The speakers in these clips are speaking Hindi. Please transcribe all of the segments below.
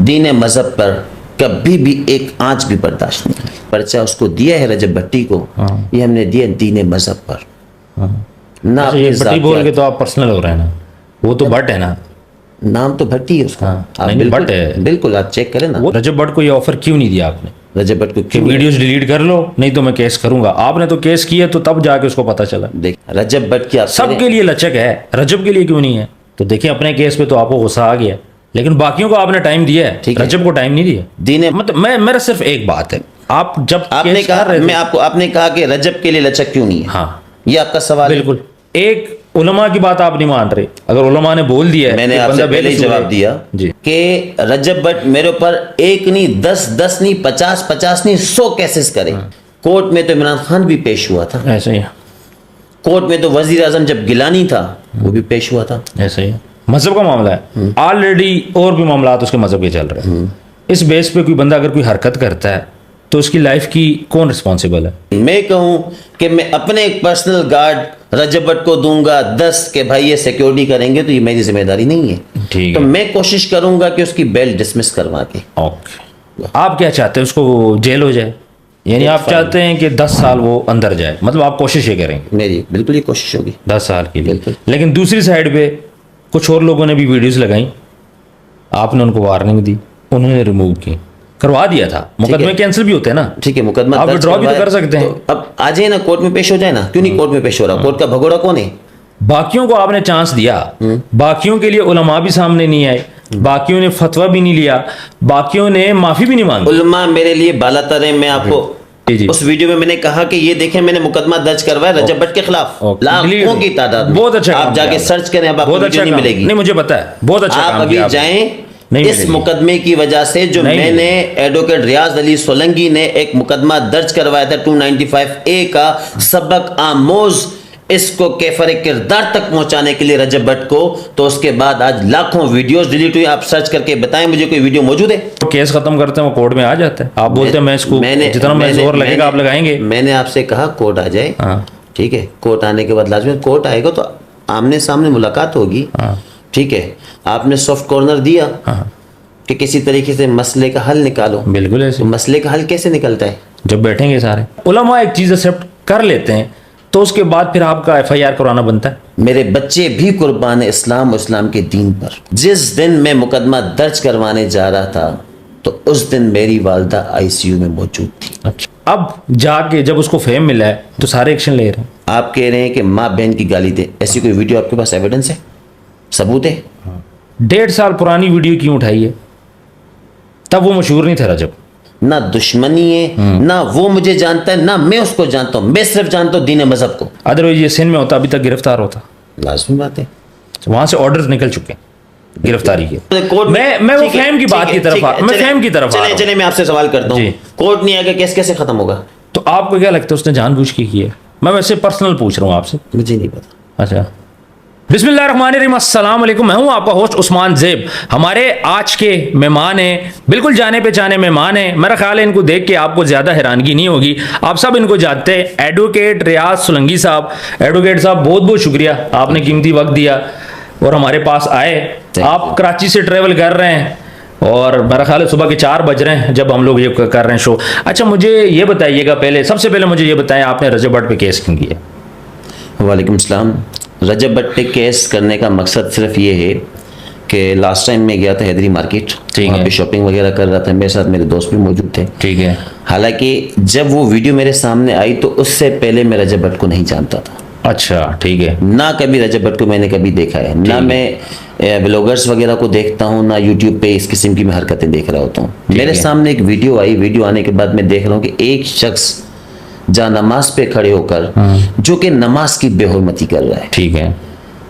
दीन मजहब पर कभी भी एक आंच भी बर्दाश्त नहीं। पर्चा उसको दिया है रजब भट्टी को, ये हमने दिया दीन मजहब पर ना। अच्छा, ये भट्टी बोल के तो आप पर्सनल हो रहे हैं ना, वो तो भट्ट है ना, नाम तो भट्टी है उसका। आप नहीं, बिल्कुल भट्ट है। बिल्कुल आप चेक करें ना। वो रजब भट्ट को ये ऑफर क्यों नहीं दिया आपने रजब भट्ट को कि क्यों वीडियोस डिलीट कर लो, नहीं तो मैं केस करूंगा? आपने तो केस किया तो तब जाके उसको पता चला। देख रजब भट्ट की आप सबके लिए लचक है, रजब के लिए क्यों नहीं है? तो देखिए अपने केस पे तो आपको गुस्सा आ गया, लेकिन बाकियों को आपने टाइम दिया है, ठीक है। रजब को टाइम नहीं दिया। दीन मतलब मेरा सिर्फ एक बात है, आप जब आपने केस कर कहा, रहे थे, मैं आपको आपने कहा कि रजब के लिए लचक क्यों नहीं है, हाँ ये आपका सवाल है। बिल्कुल, एक उलमा की बात आप नहीं मान रहे। अगर उलमा ने बोल दिया है, मैंने कि आपसे बंदा पहले ही बेकसूर जवाब है, दिया जी, कि रजब भट्ट मेरे ऊपर एक नहीं 10 नहीं 50 नहीं 100 केसेस करे। कोर्ट में तो इमरान खान भी पेश हुआ था, ऐसे ही कोर्ट में तो वजीर आजम जब गिलानी था वो भी पेश हुआ था। ऐसे ही मजहब का मामला है, ऑलरेडी और भी मामला उसके मजहब के चल रहे हैं। इस बेस पे कोई बंदा अगर कोई हरकत करता है तो उसकी लाइफ की कौन रिस्पॉन्सिबल है? मैं कहूं कि मैं अपने एक पर्सनल गार्ड रजब भट्ट को दूंगा 10 के भाई ये सिक्योरिटी करेंगे, तो ये मेरी जिम्मेदारी नहीं है। ठीक तो है, मैं कोशिश करूंगा कि उसकी बेल डिसमिस करवा के। ओके। आप क्या चाहते हैं, उसको जेल हो जाए? यानी आप चाहते हैं कि 10 साल वो अंदर जाए, मतलब आप कोशिश ये करेंगे मेरी बिल्कुल ये कोशिश होगी 10 साल के लिए। बिल्कुल। लेकिन दूसरी साइड पे कुछ और लोगों ने भी वीडियोस लगाई, आपने उनको वार्निंग दी, उन्होंने रिमूव की, करवा दिया था। मुकदमे कैंसिल भी होते हैं ना, ठीक है, मुकदमा आप दर्ज विड्रॉ भी तो करवाए, कर सकते हैं। तो अब आ जाए ना, कोर्ट में पेश हो जाए ना। क्यों नहीं कोर्ट में पेश हो रहा? कोर्ट का भगोड़ा कौन है? बाकियों को आपने चांस दिया, बाकियों के लिए उलमा भी सामने नहीं आए, बाकियों ने फतवा भी नहीं लिया, बाकियों ने माफी भी नहीं मांगी। उलमा मेरे लिए बालातर है। मैं आपको जी। उस वीडियो में मैंने कहा कि ये देखें मैंने मुकदमा दर्ज करवाया रजब भट्ट के खिलाफ, लाखों की तादाद में। बहुत अच्छा आप काम जाके किया। सर्च करें, अब आपको बहुत वीडियो अच्छा नहीं काम। मिलेगी। नहीं मुझे पता है, बहुत अच्छा आप काम अभी किया आपने। जाएं, नहीं इस मिलेगी। मुकदमे की वजह से जो नहीं मैंने एडवोकेट रियाज अली सोलंकी ने एक मुकदमा दर्ज करवाया था 295A का, सबक आमोज इसको केफर किरदार तक पहुंचाने के लिए रजब भट्ट को, तो उसके बाद आज लाखों वीडियोस डिलीट हुई। आप सर्च करके बताएं मुझे कोई वीडियो मौजूद है? केस खत्म करते हैं वो कोर्ट में आ जाता है, आप बोलते हैं मैं इसको जितना मैं जोर लगेगा आप लगाएंगे। मैंने आपसे कहा कोर्ट आ जाए, हाँ। ठीक है, कोर्ट आने के बाद लाजमी कोर्ट आएगा तो आमने सामने मुलाकात होगी, ठीक है। आपने सॉफ्ट कॉर्नर दिया कि किसी तरीके से मसले का हल निकालो, बिल्कुल ऐसे। तो मसले का हल कैसे निकलता है? जब बैठेंगे सारे उलमा एक चीज एक्सेप्ट कर लेते हैं तो उसके बाद फिर आपका FIR कराना बनता है। मेरे बच्चे भी कुर्बान है इस्लाम और इस्लाम के दीन पर। जिस दिन मैं मुकदमा दर्ज करवाने जा रहा था तो उस दिन मेरी वालदा ICU में मौजूद थी। अच्छा, अब जाके जब उसको फेम मिला है तो सारे एक्शन ले रहे हैं। आप कह रहे हैं कि माँ बहन की गाली दे, ऐसी कोई वीडियो आपके पास एविडेंस है, सबूत है? 1.5 साल पुरानी वीडियो क्यों उठाई है? तब वो मशहूर नहीं था रजब। ना दुश्मनी है, ना वो मुझे जानता है, ना मैं उसको जानता हूं। मैं सिर्फ जानता हूं दीन मजहब को। अदरवाइज ये सिंध में होता अभी तक गिरफ्तार होता। लाजमी बात है, वहां से ऑर्डर्स निकल चुके हैं गिरफ्तारी के। कोर्ट मैं वो फैम की बात की तरफ मैं फैम की तरफ चले चले मैं आपसे सवाल करता हूँ, कोर्ट नहीं आगे केस कैसे खत्म होगा? तो आपको क्या लगता है उसने जानबूझ के किया? मैं वैसे पर्सनल पूछ रहा हूँ आपसे। मुझे नहीं पता। अच्छा, बिस्मिल्लाहिर्रहमानिर्रहीम, अस्सलाम वालेकुम। मैं हूं आपका होस्ट उस्मान ज़ेब। हमारे आज के मेहमान हैं, बिल्कुल जाने पहचाने मेहमान हैं। मेरा ख्याल है इनको देख के आपको ज़्यादा हैरानगी नहीं होगी, आप सब इनको जानते हैं। एडवोकेट रियाज सोलंकी साहब। एडवोकेट साहब बहुत बहुत शुक्रिया, आपने कीमती वक्त दिया और हमारे पास आए। आप कराची से ट्रेवल कर रहे हैं और मेरा ख्याल है सुबह के 4 बज रहे हैं जब हम लोग ये कर रहे हैं शो। अच्छा, मुझे ये बताइएगा, सबसे पहले मुझे ये बताएं आपने रजब भट्ट पे केस क्यों किया? वालेकुम सलाम। रजब भट्ट पे केस करने का मकसद सिर्फ ये है कि लास्ट टाइम मैं गया था हैदरी मार्केट, वहाँ पे शॉपिंग वगैरह कर रहा था, मेरे साथ मेरे दोस्त भी मौजूद थे, ठीक है। हालांकि जब वो वीडियो मेरे सामने आई तो उससे पहले मैं रजब भट्ट को नहीं जानता था। अच्छा, ठीक है। ना कभी रजब भट्ट को मैंने कभी देखा है, ना मैं ब्लॉगर्स वगैरह को देखता हूँ, ना यूट्यूब पे इस किस्म की मैं हरकतें देख रहा होता हूँ। मेरे सामने एक वीडियो आई, वीडियो आने के बाद मैं देख रहा हूँ कि एक शख्स जहाँ नमाज पे खड़े होकर जो कि नमाज की बेहुरमती कर रहा है, ठीक है।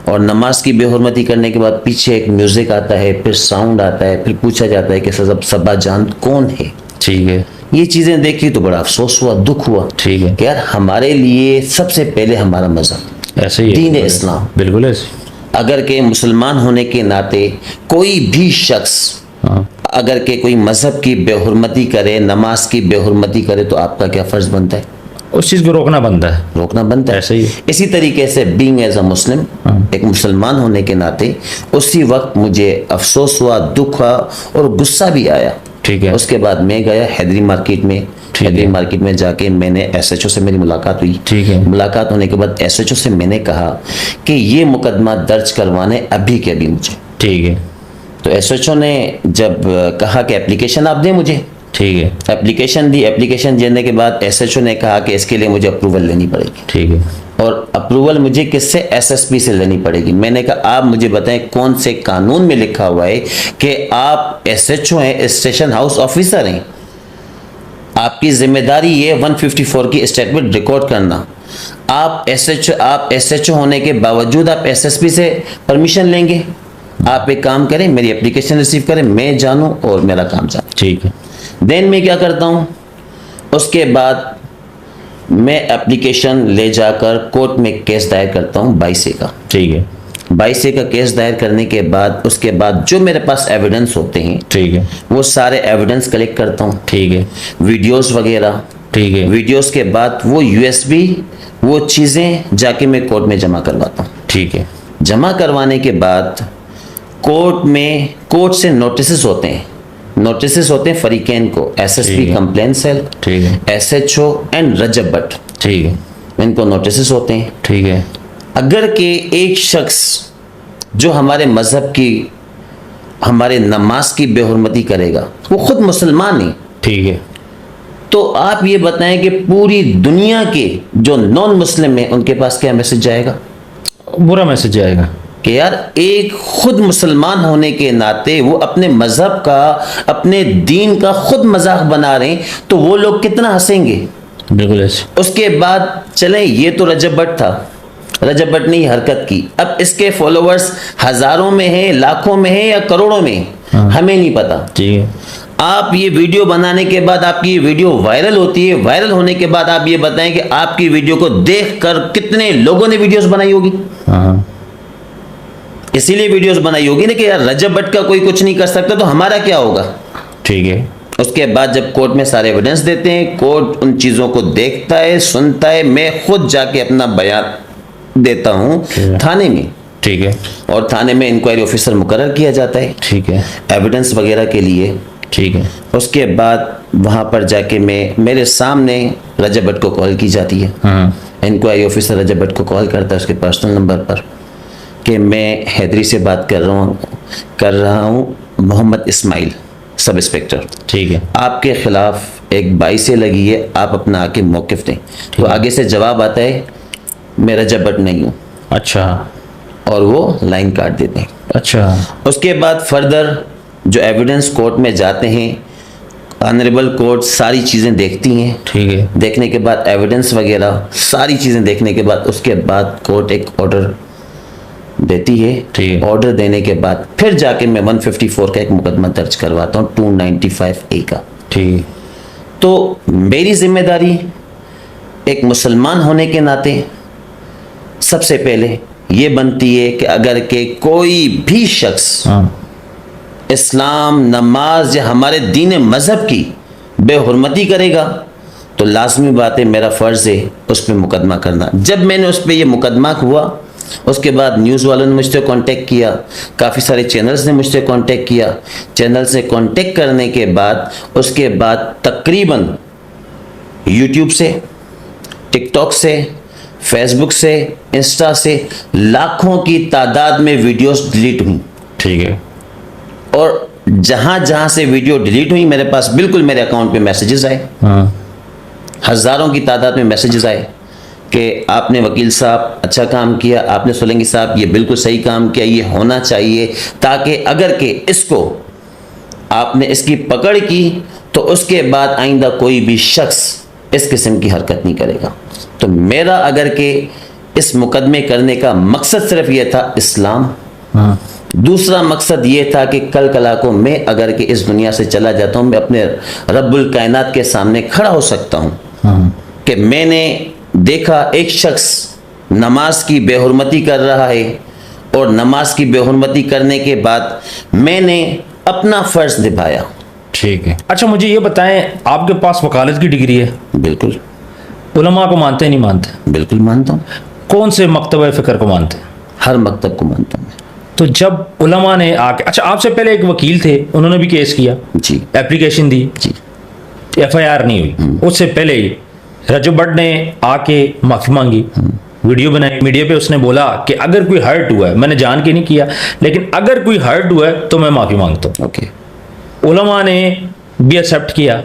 और नमाज की बेहुरमती करने के बाद पीछे एक म्यूजिक आता है, फिर साउंड आता है, फिर पूछा जाता है कि सबा जान कौन है, ठीक है। ये चीजें देखी तो बड़ा अफसोस हुआ, दुख हुआ, ठीक है, कि यार हमारे लिए सबसे पहले हमारा मजहब ऐसे ही दीन इस्लाम, बिल्कुल ऐसे। अगर के मुसलमान होने के नाते कोई भी शख्स अगर के कोई मजहब की बेहुरमती करे, नमाज की बेहुरमती करे, तो आपका क्या फर्ज बनता है? उस चीज को रोकना बनता है। रोकना बनता है। ऐसे ही। इसी तरीके से बीइंग एज अ मुस्लिम, एक मुसलमान होने के नाते उसी वक्त मुझे अफसोस हुआ, दुख हुआ और गुस्सा भी आया। ठीक है। उसके बाद मैं गया हैदरी मार्केट में। हैदरी मार्केट में जाके मैंने एसएचओ से मेरी मुलाकात हुई। ठीक है। मुलाकात होने के बाद एसएचओ से मैंने कहा कि ये मुकदमा दर्ज करवाने अभी के अभी मुझे। ठीक है। तो एसएचओ ने जब कहा कि एप्लीकेशन आप दें मुझे, ठीक है। एप्लीकेशन दी। एप्लीकेशन देने के बाद एसएचओ ने कहा कि इसके लिए मुझे अप्रूवल लेनी पड़ेगी। ठीक है। और अप्रूवल मुझे किससे? एसएसपी से लेनी पड़ेगी। मैंने कहा आप मुझे बताएं कौन से कानून में लिखा हुआ है कि आप एसएचओ हैं, स्टेशन हाउस ऑफिसर हैं, आपकी जिम्मेदारी ये 154 की स्टेटमेंट रिकॉर्ड करना। आप एसएचओ होने के बावजूद आप एसएसपी से परमिशन लेंगे? आप एक काम करें, मेरी एप्लीकेशन रिसीव करें, मैं जानूं और मेरा काम जानूं। ठीक है। देन मैं क्या करता हूं, उसके बाद मैं एप्लीकेशन ले जाकर कोर्ट में केस दायर करता हूं 22A का। ठीक है। 22A का केस दायर करने के बाद उसके बाद जो मेरे पास एविडेंस होते हैं, ठीक है, वो सारे एविडेंस कलेक्ट करता हूं। ठीक है। वीडियोस वगैरह। ठीक है। वीडियोस के बाद वो यूएसबी, वो चीज़ें जाके मैं कोर्ट में जमा करवाता हूँ। ठीक है। जमा करवाने के बाद कोर्ट से नोटिस होते हैं। नोटिस होते हैं फरीकैन को, एसएसपी ठीक है। कंप्लेंट सेल, ठीक है। एसएचओ एंड रजब भट्ट, ठीक है। इनको नोटिस होते हैं। ठीक है। अगर के एक शख्स जो हमारे मजहब की, हमारे नमाज की बेहुरमती करेगा, वो खुद मुसलमान है, ठीक है। तो आप ये बताएं कि पूरी दुनिया के जो नॉन मुस्लिम हैं उनके पास क्या मैसेज जाएगा? बुरा मैसेज आएगा कि यार एक खुद मुसलमान होने के नाते वो अपने मजहब का, अपने दीन का खुद मजाक बना रहे हैं, तो वो लोग कितना हंसेंगे। बिल्कुल ऐसे। उसके बाद चलें, ये तो रजब भट्ट था, रजब भट्ट ने ये हरकत की। अब इसके फॉलोअर्स हजारों में हैं, लाखों में हैं या करोड़ों में, हमें नहीं पता। ठीक है। आप ये वीडियो बनाने के बाद आपकी ये वीडियो वायरल होती है। वायरल होने के बाद आप ये बताएं कि आपकी वीडियो को देखकर कितने लोगों ने वीडियोस बनाई होगी। हाँ। इसीलिए वीडियोस बनाई होगी ना कि यार रजब भट्ट का कोई कुछ नहीं कर सकता, तो हमारा क्या होगा। ठीक है। उसके बाद जब कोर्ट में सारे एविडेंस देते हैं, कोर्ट उन चीजों को देखता है, सुनता है। मैं खुद जाके अपना बयान देता हूं थाने में। ठीक है। और थाने में इंक्वायरी ऑफिसर मुकर्रर किया जाता है, ठीक है। एविडेंस वगैरह के लिए। ठीक है। उसके बाद वहां पर जाके मेरे सामने रजब भट्ट को कॉल की जाती है। हाँ। इंक्वायरी ऑफिसर रजब भट्ट को कॉल करता है उसके पर्सनल नंबर पर कि मैं हैदरी से बात कर रहा हूँ मोहम्मद इस्माइल, सब इंस्पेक्टर। ठीक है। आपके खिलाफ एक 22A लगी है, आप अपना आके मौक़िफ़ दें। तो आगे से जवाब आता है मैं रजब भट्ट नहीं हूँ। अच्छा। और वो लाइन काट देते हैं। अच्छा। उसके बाद फर्दर जो एविडेंस कोर्ट में जाते हैं, ऑनरेबल कोर्ट सारी चीज़ें देखती हैं। ठीक है। देखने के बाद एविडेंस वगैरह सारी चीज़ें देखने के बाद उसके बाद कोर्ट एक ऑर्डर देती है। ठीक है। ऑर्डर देने के बाद फिर जाके मैं 154 का एक मुकदमा दर्ज करवाता हूँ, 295A का। ठीक है। तो मेरी जिम्मेदारी एक मुसलमान होने के नाते सबसे पहले ये बनती है कि अगर के कोई भी शख्स हाँ। इस्लाम, नमाज या हमारे दीन मजहब की बेहुरमती करेगा, तो लाजमी बात है, मेरा फ़र्ज़ है उस पर मुकदमा करना। जब मैंने उस पर यह मुकदमा हुआ, उसके बाद न्यूज़ वालों ने मुझसे कांटेक्ट किया, काफ़ी सारे चैनल्स ने मुझसे कांटेक्ट किया। चैनल से कांटेक्ट करने के बाद उसके बाद तकरीबन यूट्यूब से, टिकटॉक से, फेसबुक से, इंस्टा से लाखों की तादाद में वीडियोस डिलीट हुई। ठीक है। और जहां जहां से वीडियो डिलीट हुई, मेरे पास बिल्कुल मेरे अकाउंट पे मैसेजेस आए। हाँ। हज़ारों की तादाद में मैसेजेस आए कि आपने वकील साहब अच्छा काम किया, आपने सोलंकी साहब ये बिल्कुल सही काम किया, ये होना चाहिए, ताकि अगर के इसको आपने इसकी पकड़ की तो उसके बाद आइंदा कोई भी शख्स इस किस्म की हरकत नहीं करेगा। तो मेरा अगर के इस मुकदमे करने का मकसद सिर्फ ये था इस्लाम। हाँ। दूसरा मकसद ये था कि कल कला को मैं अगर के इस दुनिया से चला जाता हूँ, मैं अपने रब्बुल कायनात के सामने खड़ा हो सकता हूँ कि मैंने देखा एक शख्स नमाज की बेहुरमती कर रहा है और नमाज की बेहुरमती करने के बाद मैंने अपना फ़र्ज निभाया। ठीक है। अच्छा, मुझे ये बताएं, आपके पास वकालत की डिग्री है? बिल्कुल। उलमा को मानते नहीं मानते? बिल्कुल मानता हूँ, कौन से मकतब फ़िक्र को मानते हैं? हर मकतब को मानता हूँ मैं। तो जब उलमा ने आके, अच्छा आपसे पहले एक वकील थे, उन्होंने भी केस किया, जी एप्लीकेशन दी, जी FIR नहीं हुई, उससे पहले ही रजब भट्ट ने आके माफ़ी मांगी, वीडियो बनाई, मीडिया पे उसने बोला कि अगर कोई हर्ट हुआ है, मैंने जान के नहीं किया, लेकिन अगर कोई हर्ट हुआ है तो मैं माफ़ी मांगता हूँ। ओके। उलमा ने भी एक्सेप्ट किया।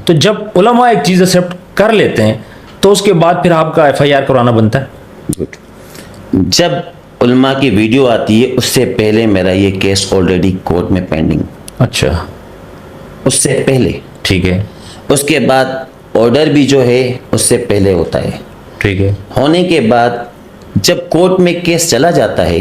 तो जब उलमा एक चीज़ एक्सेप्ट कर लेते हैं तो उसके बाद फिर आपका FIR करवाना बनता है? गुड। जब उलमा की वीडियो आती है उससे पहले मेरा ये केस ऑलरेडी कोर्ट में पेंडिंग, अच्छा, उससे पहले। ठीक है, उसके बाद ऑर्डर भी जो है उससे पहले होता है। ठीक है, होने के बाद जब कोर्ट में केस चला जाता है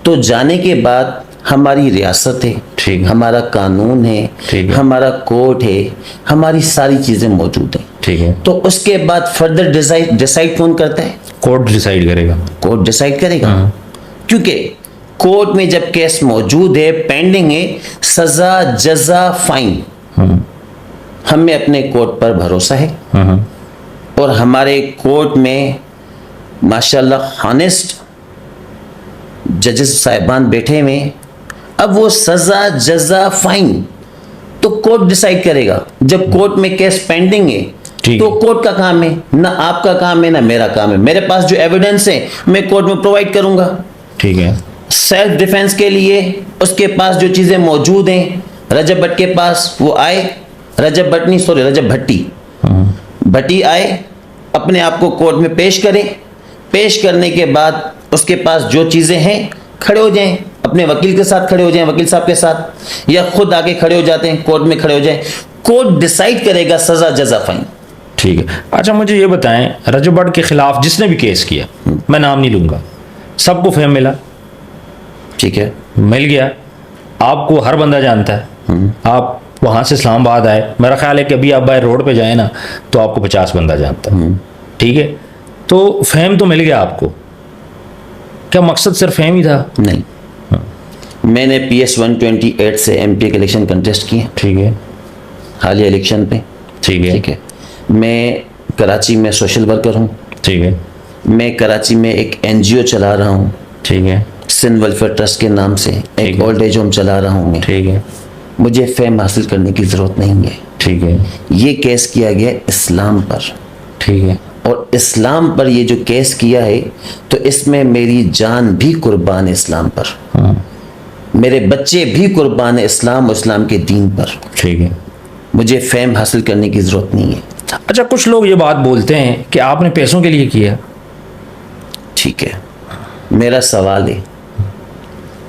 तो जाने के बाद हमारी रियासत है, ठीक है, हमारा कानून है, ठीक है, हमारा कोर्ट है, हमारी सारी चीजें मौजूद हैं। ठीक है। तो उसके बाद फर्दर डिसाइड कौन करता है? कोर्ट डिसाइड करेगा। कोर्ट डिसाइड करेगा, क्योंकि कोर्ट में जब केस मौजूद है, पेंडिंग है, सजा जजा फाइन, हमें अपने कोर्ट पर भरोसा है और हमारे कोर्ट में माशाल्लाह हॉनेस्ट जजेस साहिबान बैठे हुए हैं। अब वो सजा जजा फाइन तो कोर्ट डिसाइड करेगा। जब कोर्ट में केस पेंडिंग है ठीक तो है। कोर्ट का काम है, ना आपका काम है ना मेरा काम है। मेरे पास जो एविडेंस है मैं कोर्ट में प्रोवाइड करूंगा। ठीक है, सेल्फ डिफेंस के लिए उसके पास जो चीजें मौजूद हैं, रजब भट्ट के पास वो आए, रजब भट्टी भट्टी आए, अपने आप को कोर्ट में पेश करें। पेश करने के बाद उसके पास जो चीजें हैं खड़े हो जाएं, अपने वकील के साथ खड़े हो जाएं, वकील साहब के साथ, या खुद आके खड़े हो जाते हैं, कोर्ट में खड़े हो जाएं। कोर्ट डिसाइड करेगा सजा जजा फाइन। ठीक है। अच्छा मुझे ये बताएं, रजब भट्ट के खिलाफ जिसने भी केस किया, मैं नाम नहीं लूंगा, सबको फेम मिला? ठीक है, मिल गया। आपको हर बंदा जानता है, आप वहां से इस्लामाबाद आए, मेरा ख्याल है कि अभी आप बाय रोड पे जाए ना तो आपको 50 बंदा जानता है। ठीक है, तो फेम तो मिल गया आपको, क्या मकसद सिर्फ फेम ही था? नहीं, मैंने PS 128 से MP के इलेक्शन कंटेस्ट किए, ठीक है, हालिया इलेक्शन पे। ठीक है, ठीक है, मैं कराची में सोशल वर्कर हूँ, ठीक है, मैं कराची में एक NGO चला रहा हूँ, ठीक है, सिंध वेलफेयर ट्रस्ट के नाम से एक है। ओल्ड एज होम चला रहा हूँ मैं। ठीक है, मुझे फेम हासिल करने की ज़रूरत नहीं है। ठीक है, ये केस किया गया इस्लाम पर, ठीक है, और इस्लाम पर ये जो केस किया है तो इसमें मेरी जान भी कुर्बान है इस्लाम पर, मेरे बच्चे भी कुर्बान है इस्लाम और इस्लाम के दीन पर। ठीक है। मुझे फेम हासिल करने की ज़रूरत नहीं है। अच्छा कुछ लोग ये बात बोलते हैं कि आपने पैसों के लिए किया। ठीक है, मेरा सवाल है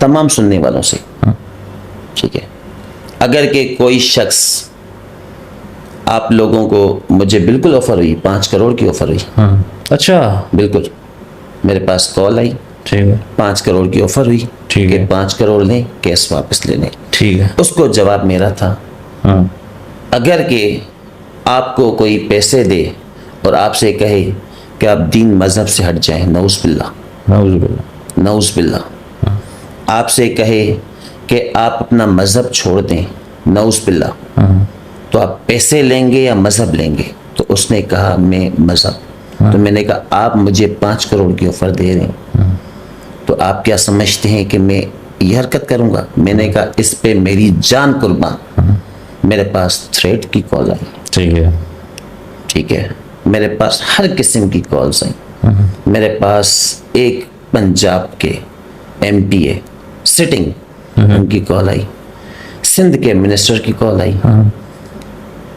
तमाम सुनने वालों से, ठीक है, अगर के कोई शख्स, आप लोगों को मुझे बिल्कुल ऑफर हुई, 5 करोड़ की ऑफर हुई, अच्छा, बिल्कुल मेरे पास कॉल आई, ठीक है, 5 करोड़ की ऑफर हुई ठीक कि है। 5 करोड़ लें, केस वापस ले लें। ठीक है, उसको जवाब मेरा था, अगर के आपको कोई पैसे दे और आपसे कहे कि आप दीन मजहब से हट जाएं, नऊज़ बिल्ला, आपसे कहे कि आप अपना मजहब छोड़ दें, नऊज़ बिल्ला, तो आप पैसे लेंगे या मजहब लेंगे? तो उसने कहा मैं मजहब। तो मैंने कहा आप मुझे 5 करोड़ की ऑफर दे रहे हैं, तो आप क्या समझते हैं कि मैं ये हरकत करूंगा? मैंने कहा इस पे मेरी जान कुर्बान। मेरे पास थ्रेट की कॉल आई, ठीक है, ठीक है, मेरे पास हर किस्म की कॉल्स आई। मेरे पास एक पंजाब के MP है सिटिंग, उनकी कॉल आई, सिंध के मिनिस्टर की कॉल आई,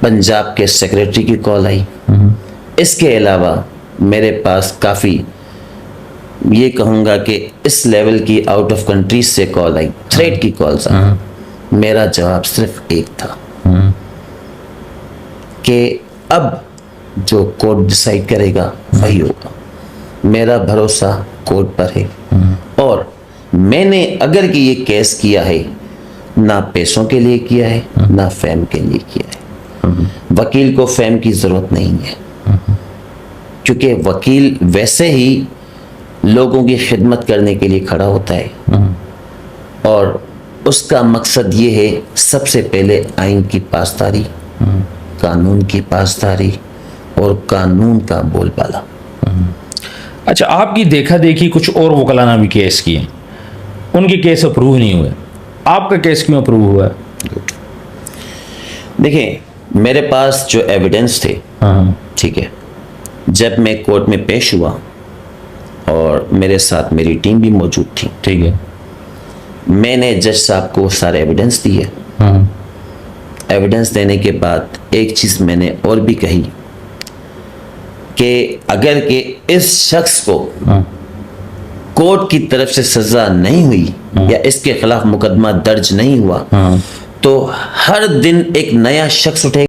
पंजाब के सेक्रेटरी की कॉल आई। इसके अलावा मेरे पास काफ़ी, ये कहूँगा कि इस लेवल की आउट ऑफ कंट्रीज से कॉल आई, थ्रेट की कॉल्स आई। मेरा जवाब सिर्फ एक था कि अब जो कोर्ट डिसाइड करेगा वही होगा। मेरा भरोसा कोर्ट पर है, और मैंने अगर कि ये केस किया है, ना पैसों के लिए किया है, ना फेम के लिए किया है। वकील को फेम की ज़रूरत नहीं है, क्योंकि वकील वैसे ही लोगों की खिदमत करने के लिए खड़ा होता है, और उसका मकसद ये है सबसे पहले आइन की पासदारी, कानून की पासदारी और कानून का बोलबाला। अच्छा, आपकी देखा देखी कुछ और वकलाना भी केस किए, उनके केस अप्रूव नहीं हुए, आपका केस क्यों अप्रूव हुआ है? देखिए, मेरे पास जो एविडेंस थे, ठीक है, जब मैं कोर्ट में पेश हुआ और मेरे साथ मेरी टीम भी मौजूद थी, ठीक है, मैंने जज साहब को सारे एविडेंस दिए। एविडेंस देने के बाद एक चीज़ मैंने और भी कही कि अगर कि इस शख्स को कोर्ट की तरफ से सजा नहीं हुई या इसके खिलाफ मुकदमा दर्ज नहीं हुआ तो हर दिन एक नया शख्स उठेगा।